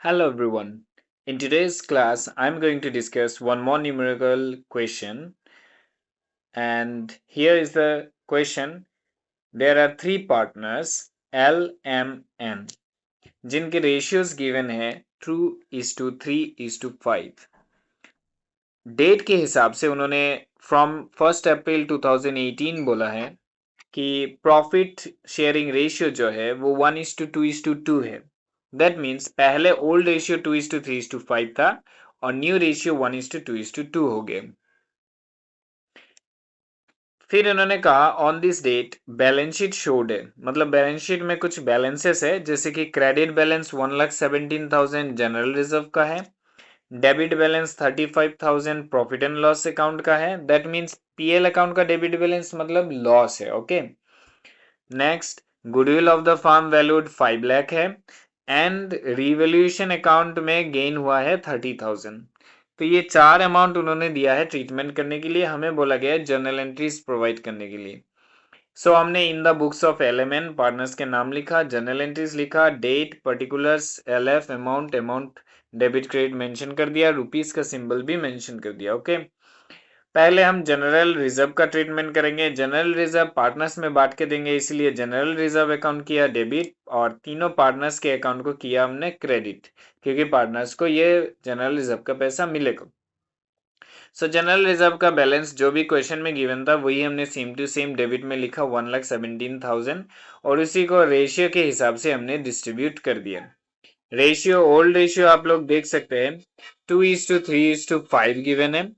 Hello everyone. In today's class, I'm going to discuss one more numerical question. And here is the question. There are three partners L, M, N जिनके ratios given है 2:3:5. Date के हिसाब से उन्होंने from 1 अप्रैल 2018 बोला है कि profit sharing ratio जो है वो 1:2:2 है. दैट मीन्स पहले ओल्ड रेशियो 2:3:5 था और न्यू रेशियो 1:2:2 हो गए. फिर उन्होंने कहा on this date balance sheet showed है, मतलब बैलेंस शीट में कुछ बैलेंसेस है, जैसे कि क्रेडिट बैलेंस 1,17,000 जनरल रिजर्व का है, debit balance 35,000 profit and loss account का है. दैट मीन्स पीएल अकाउंट का डेबिट बैलेंस मतलब लॉस है. Okay. Next, goodwill of the firm valued 5 lakh है एंड रिवैल्यूएशन अकाउंट में गेन हुआ है 30,000. तो ये चार अमाउंट उन्होंने दिया है ट्रीटमेंट करने के लिए. हमें बोला गया है जर्नल एंट्रीज प्रोवाइड करने के लिए. सो हमने in the books of LMN partners के नाम लिखा, जर्नल एंट्रीज लिखा, date, particulars, LF, amount debit credit mention कर दिया, रुपीस का सिंबल भी मेंशन कर दिया. ओके. पहले हम जनरल रिजर्व का ट्रीटमेंट करेंगे. जनरल रिजर्व पार्टनर्स में बांट के देंगे, इसलिए जनरल रिजर्व अकाउंट किया डेबिट और तीनों पार्टनर्स के अकाउंट को किया हमने क्रेडिट, क्योंकि पार्टनर्स को ये जनरल रिजर्व का पैसा मिलेगा. सो जनरल रिजर्व का बैलेंस जो भी क्वेश्चन में गिवन था वही हमने सेम टू सेम डेबिट में लिखा 1,17,000 और उसी को रेशियो के हिसाब से हमने डिस्ट्रीब्यूट कर दिया. रेशियो, ओल्ड रेशियो आप लोग देख सकते हैं 2:3:5 गिवन है.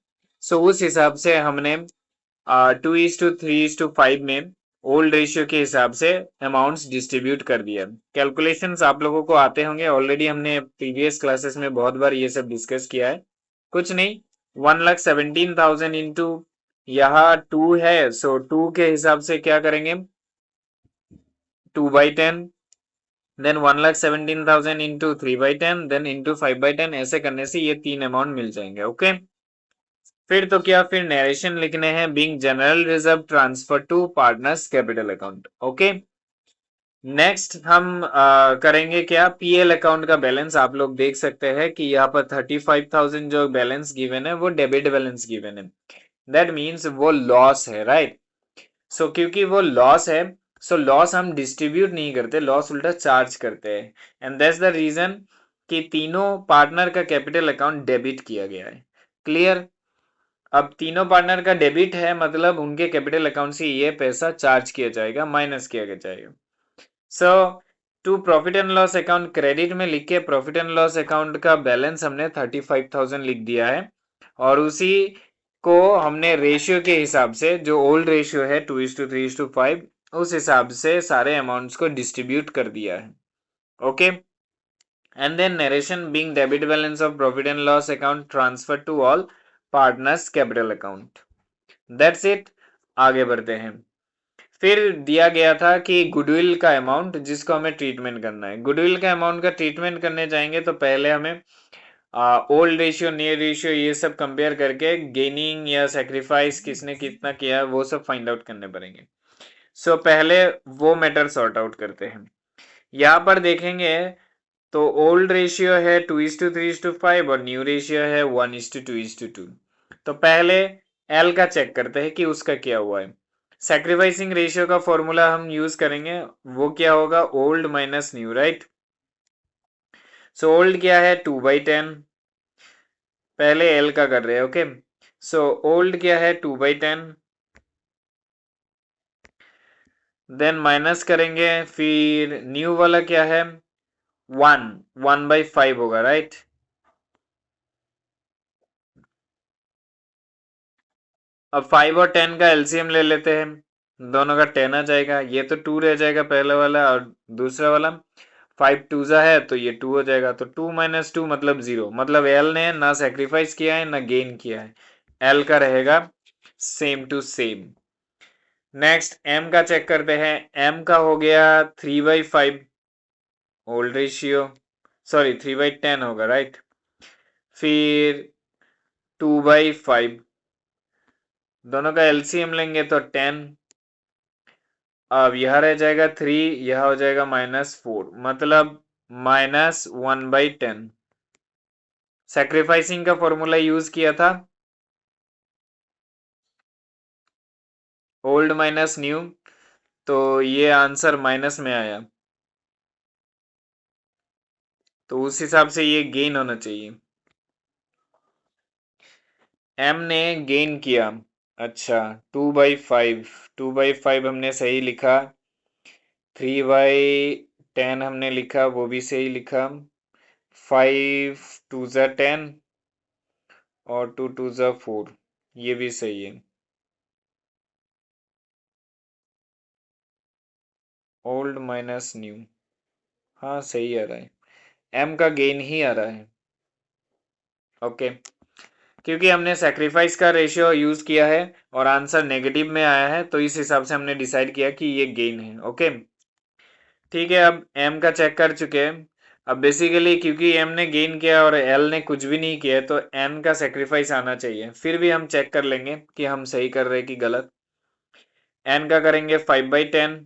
सो उस हिसाब से हमने 2:3:5 में ओल्ड रेशियो के हिसाब से अमाउंट्स डिस्ट्रीब्यूट कर दिया. कैलकुलेशंस आप लोगों को आते होंगे, ऑलरेडी हमने प्रीवियस क्लासेस में बहुत बार ये सब डिस्कस किया है. कुछ नहीं, 1,17,000 इंटू यहाँ 2 है, सो 2 के हिसाब से क्या करेंगे 2/10, देन 1,17,000 इंटू 3/10, देन इंटू 5/10. ऐसे करने से ये तीन अमाउंट मिल जाएंगे. ओके. फिर तो क्या, फिर नरेशन लिखने हैं being general reserve transfer to partners capital account. Okay. Next हम करेंगे क्या, पीएल अकाउंट का बैलेंस. आप लोग देख सकते हैं कि यहाँ पर 35,000 जो बैलेंस गिवन है वो डेबिट बैलेंस गिवन है. दैट मीन्स वो लॉस है, राइट. सो क्योंकि वो लॉस है, सो लॉस हम डिस्ट्रीब्यूट नहीं करते, लॉस उल्टा चार्ज करते हैं. एंड दैट्स द रीजन कि तीनों पार्टनर का कैपिटल अकाउंट डेबिट किया गया है. क्लियर. अब तीनों पार्टनर का डेबिट है, मतलब उनके कैपिटल अकाउंट से ये पैसा चार्ज किया जाएगा, माइनस किया जाएगा. So to profit and loss account credit में लिख के प्रॉफिट एंड लॉस अकाउंट का बैलेंस हमने 35,000 लिख दिया है और उसी को हमने रेशियो के हिसाब से, जो ओल्ड रेशियो है 2:3:5, उस हिसाब से सारे अमाउंट्स को डिस्ट्रीब्यूट कर दिया है. Okay. And then narration being debit balance of profit and loss account transfer to all partners capital account. That's it. आगे बढ़ते हैं. फिर दिया गया था कि गुडविल का अमाउंट जिसको हमें ट्रीटमेंट करना है. गुडविल का अमाउंट का ट्रीटमेंट करने जाएंगे तो पहले हमें ओल्ड रेशियो, न्यू रेशियो ये सब कंपेयर करके गेनिंग या सेक्रीफाइस किसने कितना किया वो सब फाइंड आउट करने पड़ेंगे. सो पहले वो मैटर सॉर्ट आउट करते हैं. यहाँ पर देखेंगे तो ओल्ड रेशियो है 2:3:5 और न्यू रेशियो है 1:2:2. तो पहले एल का चेक करते हैं कि उसका क्या हुआ है. सैक्रिफाइसिंग रेशियो का फॉर्मूला हम यूज करेंगे, वो क्या होगा, old minus new, right. So old क्या है 2/10, पहले एल का कर रहे हैं. ओके. सो ओल्ड क्या है 2/10, देन माइनस करेंगे, फिर न्यू वाला क्या है 1/5 होगा, राइट. अब 5 और 10 का एलसीएम ले लेते हैं, दोनों का 10 आ जाएगा, ये तो 2 रह जाएगा पहले वाला और दूसरा वाला 5 2 है तो ये 2 हो जाएगा. तो 2 - 2 मतलब 0, मतलब एल ने ना सेक्रीफाइस किया है ना गेन किया है, एल का रहेगा same to same. Next M का चेक करते हैं. एम का हो गया 3/5 ओल्ड रेशियो, सॉरी 3/10 होगा, राइट. फिर 2/5, दोनों का एलसीएम लेंगे तो 10. अब यह रह जाएगा 3, यह हो जाएगा -4, मतलब माइनस 1/10। सैक्रिफाइसिंग का फॉर्मूला यूज किया था ओल्ड माइनस न्यू, तो ये आंसर माइनस में आया, तो उस हिसाब से ये गेन होना चाहिए। एम ने गेन किया, अच्छा 2/5, 2/5 हमने सही लिखा, 3/10 हमने लिखा, वो भी सही लिखा, 5 2 10 और 2 2 4, ये भी सही है। ओल्ड माइनस न्यू, हाँ सही आ रहा है, एम का गेन ही आ रहा है। ओके, क्योंकि हमने सेक्रीफाइस का रेशियो यूज किया है और आंसर नेगेटिव में आया है, तो इस हिसाब से हमने डिसाइड किया कि ये गेन है। ओके, ठीक है, अब एम का चेक कर चुके हैं। अब बेसिकली क्योंकि एम ने गेन किया और एल ने कुछ भी नहीं किया, तो एन का सेक्रीफाइस आना चाहिए। फिर भी हम चेक कर लेंगे कि हम सही कर रहे हैं कि गलत। एन का करेंगे 5/10,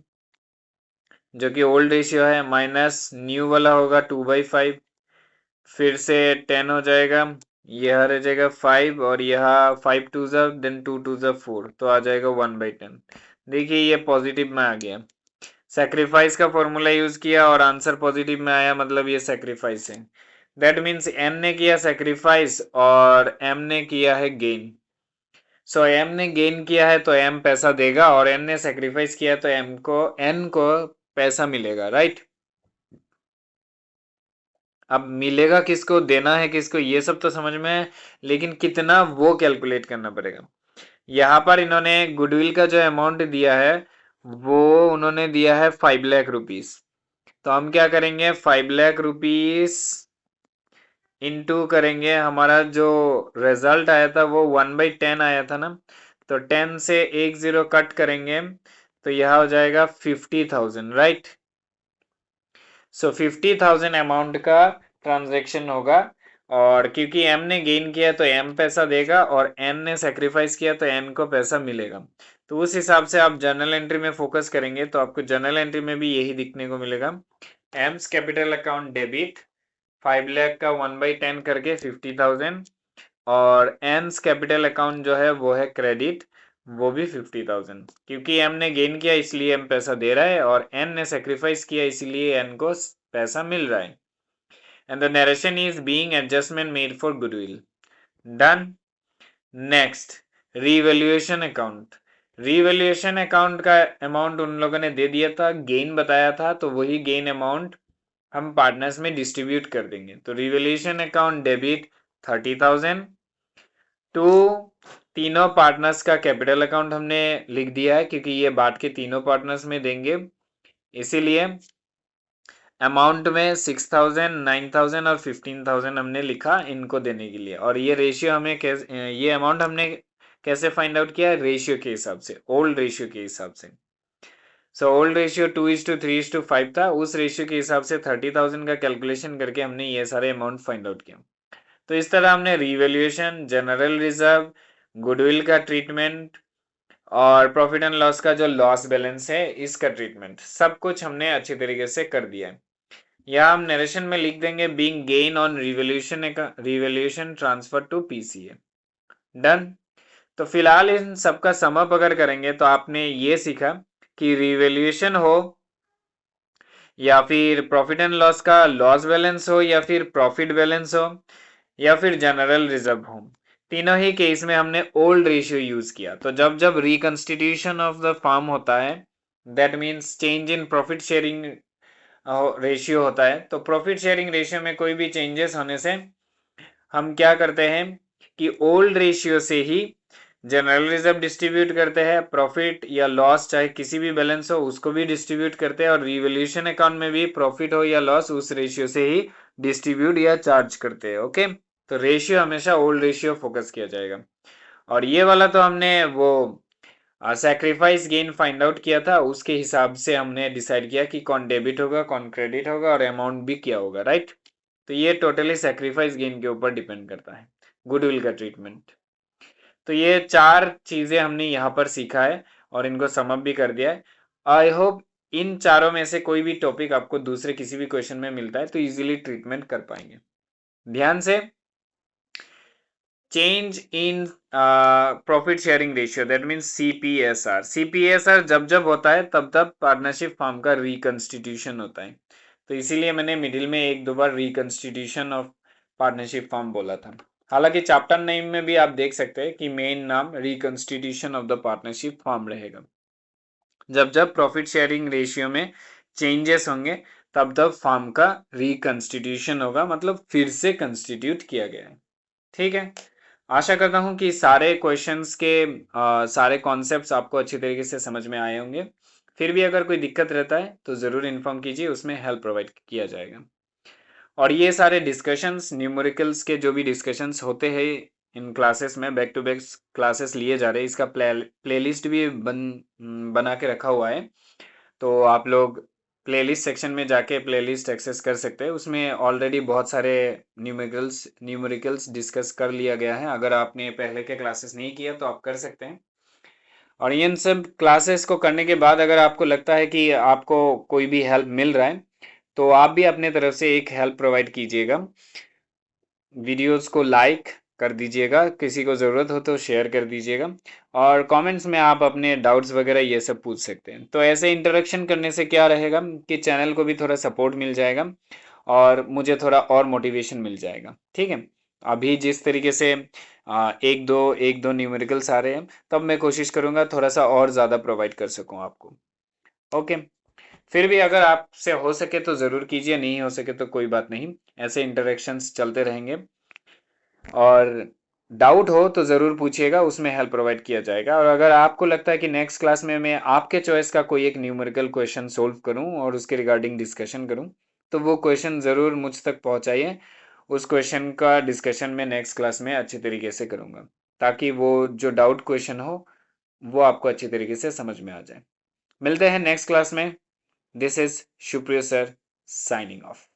जो कि ओल्ड रेशियो है, माइनस न्यू वाला होगा 2/5, फिर से 10 हो जाएगा, यह रह जाएगा 5, और यह 5 2 देन 2 2 4, तो आ जाएगा 1/10। देखिए ये पॉजिटिव में आ गया, सैक्रिफाइस का फॉर्मूला यूज किया और आंसर पॉजिटिव में आया, मतलब ये सैक्रिफाइस है। दैट मीन्स एन ने किया सैक्रिफाइस और एम ने किया है गेन। सो एम ने गेन किया है तो एम पैसा देगा, और एन ने सैक्रिफाइस किया तो एन को पैसा मिलेगा, राइट। अब मिलेगा किसको, देना है किसको, ये सब तो समझ में है, लेकिन कितना वो कैलकुलेट करना पड़ेगा। यहाँ पर इन्होंने गुडविल का जो अमाउंट दिया है वो उन्होंने दिया है 5 लाख रुपीस। तो हम क्या करेंगे, 5 लाख रुपीस इंटू करेंगे, हमारा जो रिजल्ट आया था वो 1/10 आया था ना, तो 10 से एक जीरो कट करेंगे, तो यह हो जाएगा 50,000, राइट। सो 50,000 अमाउंट का ट्रांजैक्शन होगा, और क्योंकि एम ने गेन किया तो एम पैसा देगा, और एन ने सेक्रीफाइस किया तो एन को पैसा मिलेगा। तो उस हिसाब से आप जर्नल एंट्री में फोकस करेंगे तो आपको जर्नल एंट्री में भी यही दिखने को मिलेगा। AIIMS capital account debit 5 lakh का 1/10 करके 50,000, और एन्स कैपिटल अकाउंट जो है वो है क्रेडिट, वो भी 50,000, क्योंकि एम ने गेन किया इसलिए एम पैसा दे रहा है, और एन ने सेक्रीफाइस किया इसलिए एन को पैसा मिल रहा है। And the narration is being adjustment made for goodwill. Done. Next, revaluation account. Revaluation account का अमाउंट उन लोगों ने दे दिया था, गेन बताया था, तो वही गेन अमाउंट हम पार्टनर्स में डिस्ट्रीब्यूट कर देंगे। तो रिवैल्यूएशन अकाउंट डेबिट 30,000 टू तीनों पार्टनर्स का कैपिटल अकाउंट हमने लिख दिया है, क्योंकि ये बांट के तीनों पार्टनर्स में देंगे, इसीलिए अमाउंट में 6,000, 9,000 और 15,000 हमने लिखा इनको देने के लिए। और ये रेशियो हमें कैसे, ये अमाउंट हमने कैसे फाइंड आउट किया, रेशियो के हिसाब से, ओल्ड रेशियो के हिसाब से। सो ओल्ड रेशियो 2:3:5 था, उस रेशियो के हिसाब से 30,000 का कैलकुलेशन करके हमने ये सारे अमाउंट फाइंड आउट किया। तो इस तरह हमने रिवैल्यूएशन, जनरल रिजर्व, गुडविल का ट्रीटमेंट और प्रॉफिट एंड लॉस का जो लॉस बैलेंस है इसका ट्रीटमेंट, सब कुछ हमने अच्छी तरीके से कर दिया है। या हम नरेशन में लिख देंगे being gain on revaluation transfer to PCA. Done. तो फिलहाल इन सबका सम अप अगर करेंगे तो आपने ये सीखा कि रिवैल्यूएशन हो या फिर प्रॉफिट एंड लॉस का लॉस बैलेंस हो या फिर प्रॉफिट बैलेंस हो या फिर जनरल रिजर्व हो, तीनों ही केस में हमने ओल्ड रेशियो यूज किया। तो जब जब रिकंस्टिट्यूशन ऑफ द फर्म होता है, that means change in profit sharing ratio होता है, तो प्रॉफिट शेयरिंग रेशियो में कोई भी चेंजेस होने से हम क्या करते हैं कि ओल्ड रेशियो से ही जनरल रिजर्व डिस्ट्रीब्यूट करते हैं, प्रॉफिट या लॉस चाहे किसी भी बैलेंस हो उसको भी डिस्ट्रीब्यूट करते हैं, और रिवैल्यूएशन अकाउंट में भी प्रॉफिट हो या लॉस उस रेशियो से ही डिस्ट्रीब्यूट या चार्ज करते हैं। ओके, तो रेशियो हमेशा ओल्ड रेशियो फोकस किया जाएगा। और ये वाला तो हमने वो सैक्रिफाइस गेन फाइंड आउट किया था, उसके हिसाब से हमने डिसाइड किया कि कौन डेबिट होगा कौन क्रेडिट होगा और अमाउंट भी क्या होगा, राइट। तो ये टोटली सैक्रिफाइस गेन के ऊपर डिपेंड करता है, गुडविल का ट्रीटमेंट। तो ये चार चीजें हमने यहाँ पर सीखा है और इनको समअप भी कर दिया है। आई होप इन चारों में से कोई भी टॉपिक आपको दूसरे किसी भी क्वेश्चन में मिलता है तो इजीली ट्रीटमेंट कर पाएंगे। ध्यान से, change in profit sharing ratio, that means CPSR. CPSR जब जब होता है तब तब पार्टनरशिप फॉर्म का रिकंस्टिट्यूशन होता है। तो इसीलिए मैंने मिडिल में एक दो बार रिकंस्टिट्यूशन ऑफ पार्टनरशिप फॉर्म बोला था। हालांकि चैप्टर नेम में भी आप देख सकते हैं कि मेन नाम reconstitution of the partnership form रहेगा। जब जब प्रॉफिट शेयरिंग रेशियो में चेंजेस होंगे तब तब फॉर्म का रिकंस्टिट्यूशन होगा, मतलब फिर से कंस्टिट्यूट किया गया है। ठीक है, आशा करता हूं कि सारे क्वेश्चंस के सारे कॉन्सेप्ट्स आपको अच्छी तरीके से समझ में आए होंगे। फिर भी अगर कोई दिक्कत रहता है तो ज़रूर इन्फॉर्म कीजिए, उसमें हेल्प प्रोवाइड किया जाएगा। और ये सारे डिस्कशंस, न्यूमेरिकल्स के जो भी डिस्कशंस होते हैं इन क्लासेस में, बैक टू बैक क्लासेस लिए जा रहे हैं, इसका प्लेलिस्ट भी बना के रखा हुआ है। तो आप लोग प्लेलिस्ट सेक्शन में जाके प्लेलिस्ट एक्सेस कर सकते हैं। उसमें ऑलरेडी बहुत सारे न्यूमेरिकल्स डिस्कस कर लिया गया है। अगर आपने पहले के क्लासेस नहीं किया तो आप कर सकते हैं। और इन सब क्लासेस को करने के बाद अगर आपको लगता है कि आपको कोई भी हेल्प मिल रहा है तो आप भी अपने तरफ से एक हेल्प प्रोवाइड कीजिएगा। वीडियोस को लाइक कर दीजिएगा, किसी को ज़रूरत हो तो शेयर कर दीजिएगा, और कमेंट्स में आप अपने डाउट्स वगैरह ये सब पूछ सकते हैं। तो ऐसे इंटरेक्शन करने से क्या रहेगा कि चैनल को भी थोड़ा सपोर्ट मिल जाएगा और मुझे थोड़ा और मोटिवेशन मिल जाएगा। ठीक है, अभी जिस तरीके से एक दो न्यूमेरिकल्स आ रहे हैं, तब मैं कोशिश करूँगा थोड़ा सा और ज़्यादा प्रोवाइड कर सकूँ आपको। ओके, फिर भी अगर आपसे हो सके तो ज़रूर कीजिए, नहीं हो सके तो कोई बात नहीं, ऐसे इंटरेक्शंस चलते रहेंगे। और डाउट हो तो ज़रूर पूछिएगा, उसमें हेल्प प्रोवाइड किया जाएगा। और अगर आपको लगता है कि नेक्स्ट क्लास में मैं आपके चॉइस का कोई एक न्यूमेरिकल क्वेश्चन सोल्व करूं और उसके रिगार्डिंग डिस्कशन करूं, तो वो क्वेश्चन ज़रूर मुझ तक पहुंचाइए। उस क्वेश्चन का डिस्कशन मैं नेक्स्ट क्लास में अच्छी तरीके से करूंगा, ताकि वो जो डाउट क्वेश्चन हो वो आपको अच्छी तरीके से समझ में आ जाए। मिलते हैं नेक्स्ट क्लास में। This is Supriya sir, signing of.